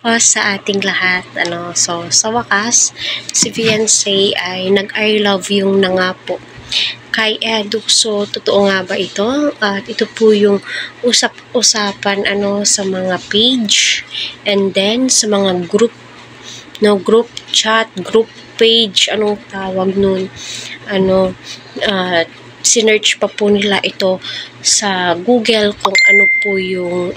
O sa ating lahat, so sa wakas, si Fiancé ay nag-I love you na nga po kay Edu. So, totoo nga ba ito? At ito po yung usap-usapan sa mga page and then sa mga group, group chat, group page, anong tawag nun, sinearch pa po nila ito sa Google kung ano po yung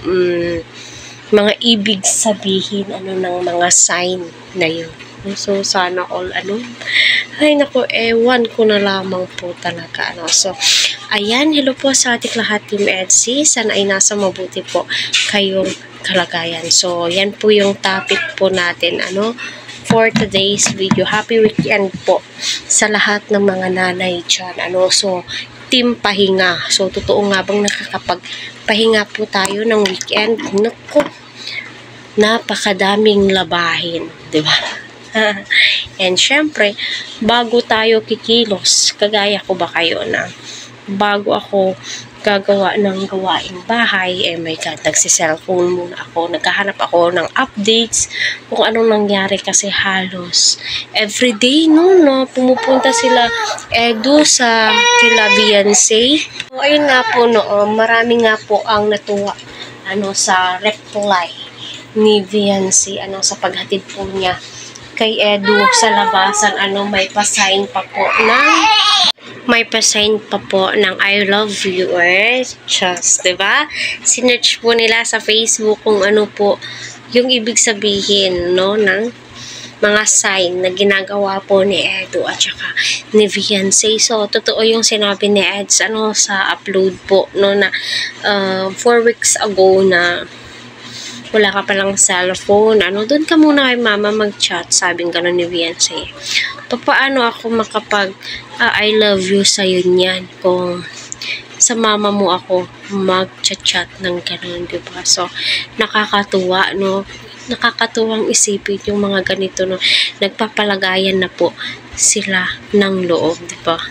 mga ibig sabihin ng mga sign na yun. So, sana all ay naku, ewan ko na lamang po talaga. So, ayan, hello po sa ating lahat, Team Edsy. Sana ay nasa mabuti po kayong kalagayan. So, yan po yung topic po natin, for today's video. Happy weekend po sa lahat ng mga nanay dyan. So, Team Pahinga. So, totoo nga bang nakakapagpahinga po tayo ng weekend? Naku, napakadaming labahin, di ba? And syempre, bago tayo kikilos, kagaya ko ba kayo na bago ako gagawa ng gawaing bahay, my God, nagsi-cellphone muna ako, naghahanap ako ng updates kung anong nangyari kasi halos everyday, pumupunta sila Edu sa kila Fiancé. So, ayun nga po, marami nga po ang natuwa sa reply ni Fiancé, sa paghatid po niya kay Edu sa labasan, may pa-sign pa po ng I love you, just, diba? Sinearch po nila sa Facebook kung ano po yung ibig sabihin, ng mga sign na ginagawa po ni Edu at saka ni Fiancé. So, totoo yung sinabi ni Eds, sa upload po, na 4 weeks ago na wala ka palang cellphone, doon ka muna kay mama mag-chat, sabing gano'n ni Fiancé. Paano ako makapag I love you sa'yo niyan kung sa mama mo ako mag-chat ng gano'n, diba? So, nakakatuwa, nakakatuwang isipin yung mga ganito, nagpapalagayan na po sila ng loob, diba?